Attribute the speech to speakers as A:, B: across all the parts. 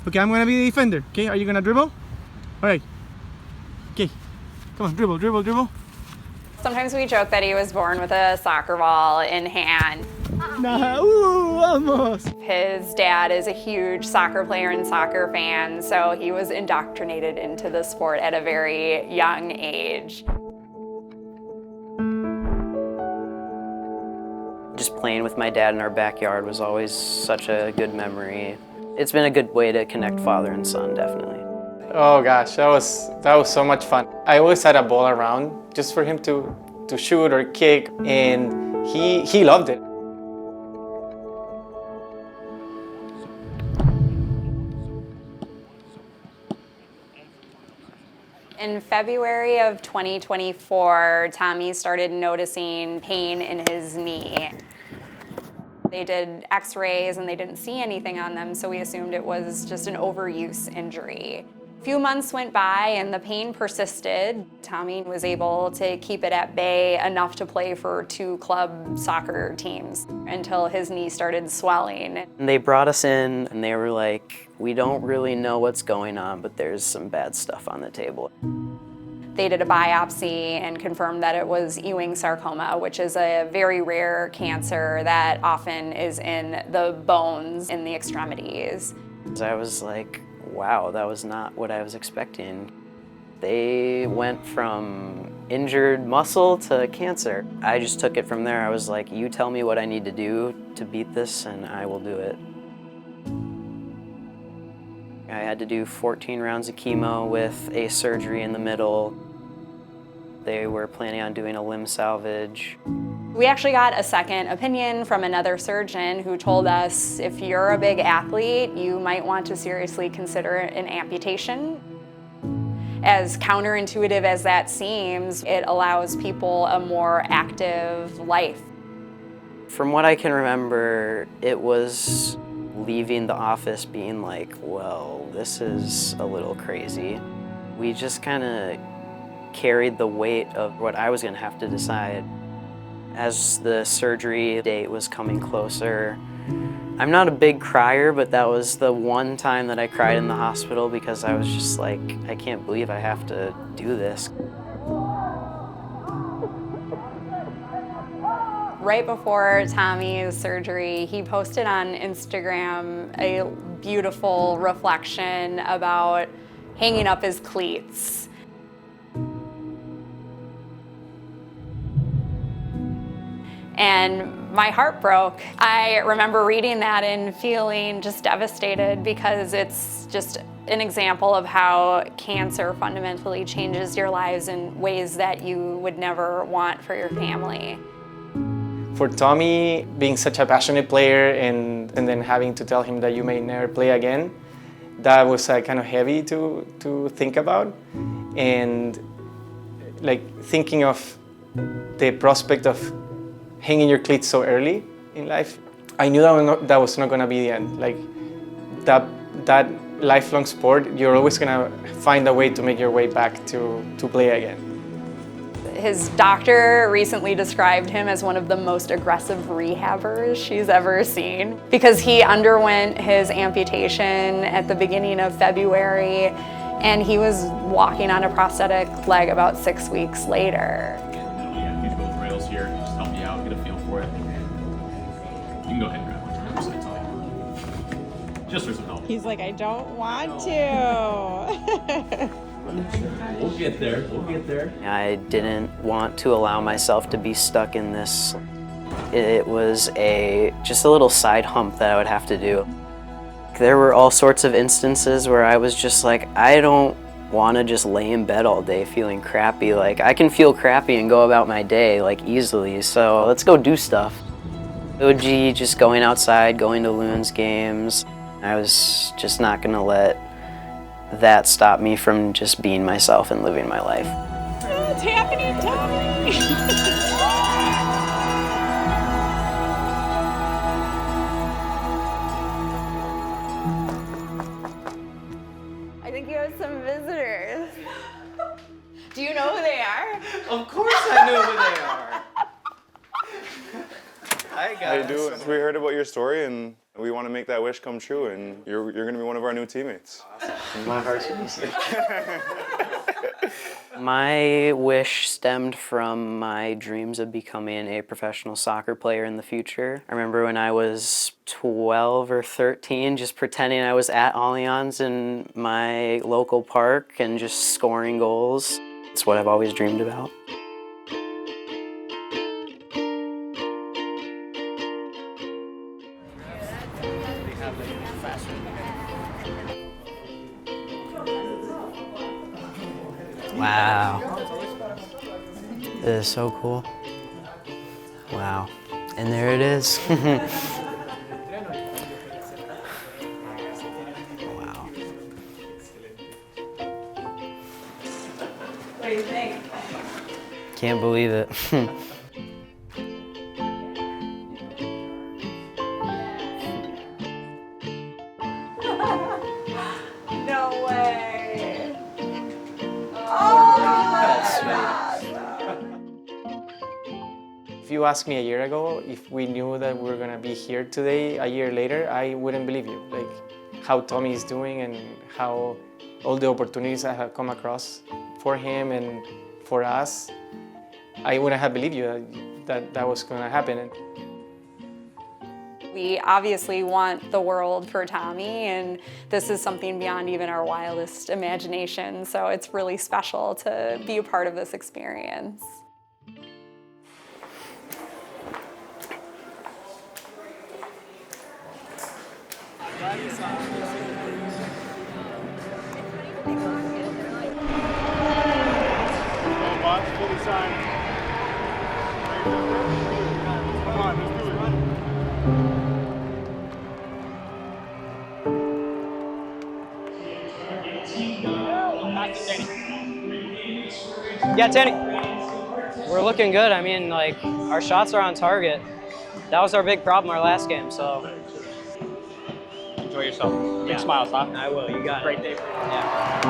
A: Okay, I'm gonna be the defender. Okay, are you gonna dribble? All right. Okay, come on, dribble, dribble, dribble.
B: Sometimes we joke that he was born with a soccer ball in hand.
A: Nah, ooh, almost.
B: His dad is a huge soccer player and soccer fan, so he was indoctrinated into the sport at a very young age.
C: Just playing with my dad in our backyard was always such a good memory. It's been a good way to connect father and son, definitely.
D: Oh gosh, that was so much fun. I always had a ball around just for him to shoot or kick, and he loved it.
B: In February of 2024, Tommy started noticing pain in his knee. They did x-rays and they didn't see anything on them, so we assumed it was just an overuse injury. A few months went by and the pain persisted. Tommy was able to keep it at bay enough to play for 2 club soccer teams until his knee started swelling.
C: And they brought us in and they were like, we don't really know what's going on, but there's some bad stuff on the table.
B: They did a biopsy and confirmed that it was Ewing sarcoma, which is a very rare cancer that often is in the bones in the extremities.
C: I was like, wow, that was not what I was expecting. They went from injured muscle to cancer. I just took it from there. I was like, you tell me what I need to do to beat this and I will do it. I had to do 14 rounds of chemo with a surgery in the middle. They were planning on doing a limb salvage.
B: We actually got a second opinion from another surgeon who told us if you're a big athlete, you might want to seriously consider an amputation. As counterintuitive as that seems, it allows people a more active life.
C: From what I can remember, it was leaving the office being like, well, this is a little crazy. We just kind of carried the weight of what I was going to have to decide. As the surgery date was coming closer, I'm not a big crier, but that was the one time that I cried in the hospital because I was just like, I can't believe I have to do this.
B: Right before Tommy's surgery, he posted on Instagram a beautiful reflection about hanging up his cleats. And my heart broke. I remember reading that and feeling just devastated because it's just an example of how cancer fundamentally changes your lives in ways that you would never want for your family.
D: For Tommy, being such a passionate player and then having to tell him that you may never play again, that was kind of heavy to think about. And like thinking of the prospect of hanging your cleats so early in life, I knew that was not going to be the end. Like that lifelong sport, you're always going to find a way to make your way back to play again.
B: His doctor recently described him as one of the most aggressive rehabbers she's ever seen because he underwent his amputation at the beginning of February and he was walking on a prosthetic leg about 6 weeks later.
E: Yeah, you both rails here. Just help me out, get a feel for it. You can go ahead and grab one. I'm just gonna tell you. Just for some help.
F: He's like, I don't want to.
E: We'll get there. We'll get there.
C: I didn't want to allow myself to be stuck in this. It was just a little side hump that I would have to do. There were all sorts of instances where I was just like, I don't want to just lay in bed all day feeling crappy. Like, I can feel crappy and go about my day, like, easily, so let's go do stuff. It would be just going outside, going to Loons games. I was just not going to let that stop me from just being myself and living my life.
F: It's happening, Tommy!
B: I think you have some visitors. Do you know who they are?
C: Of course I know who they are. Hi guys.
G: How you doing? We heard about your story and We want to make that wish come true, and you're going to be one of our new teammates.
C: My heart's racing. My wish stemmed from my dreams of becoming a professional soccer player in the future. I remember when I was 12 or 13, just pretending I was at Allianz in my local park and just scoring goals. It's what I've always dreamed about. Wow. This is so cool. Wow. And there it is. Wow.
F: What do you think?
C: Can't believe it.
F: No way.
D: If you asked me a year ago if we knew that we were gonna be here today, a year later, I wouldn't believe you. Like how Tommy is doing and how all the opportunities that have come across for him and for us, I wouldn't have believed you that was gonna happen.
B: We obviously want the world for Tommy, and this is something beyond even our wildest imagination, so it's really special to be a part of this experience.
H: Yeah, Tanny. We're looking good. I mean, like, our shots are on target. That was our big problem our last game, so.
E: Enjoy yourself. Big smiles, huh?
H: I will, you got it.
E: Great day.
H: Yeah.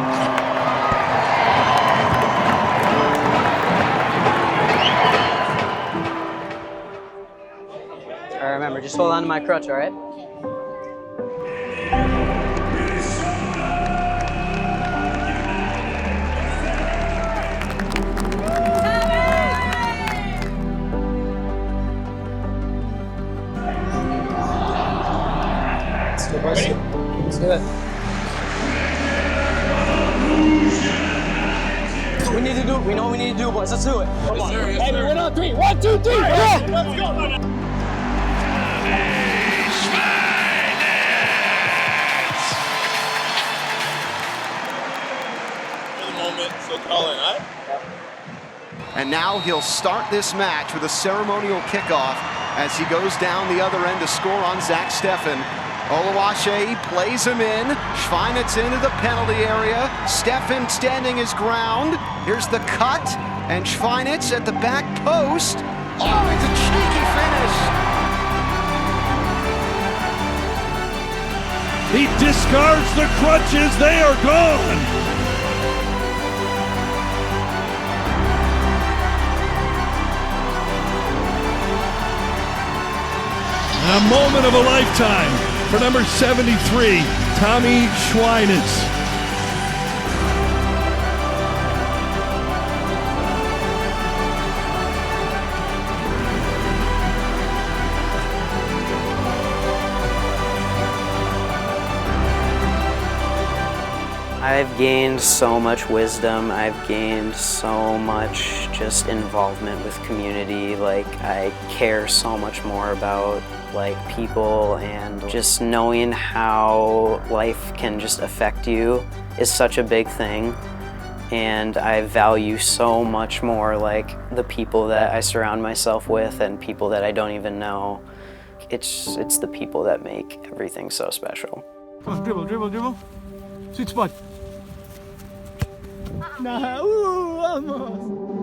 H: All right, remember, just hold on to my crutch, all right? Let's do it. We need to do it. We know what we need to do, boys. Let's do it. Come on. Hey, we win on 3. 1, 2, 3. Let's go.
I: For the moment, so calling, huh?
J: And now he'll start this match with a ceremonial kickoff as he goes down the other end to score on Zach Steffen. Oluwaseyi plays him in. Schweinitz into the penalty area. Steffen standing his ground. Here's the cut. And Schweinitz at the back post. Oh, it's a cheeky finish.
K: He discards the crutches. They are gone. A moment of a lifetime for number 73, Tommy Schweinitz.
C: I've gained so much wisdom. I've gained so much just involvement with community. Like, I care so much more about like people, and just knowing how life can just affect you is such a big thing. And I value so much more like the people that I surround myself with and people that I don't even know. It's the people that make everything so special.
A: Come on, dribble, dribble, dribble. Sweet spot. Nah, ooh, almost.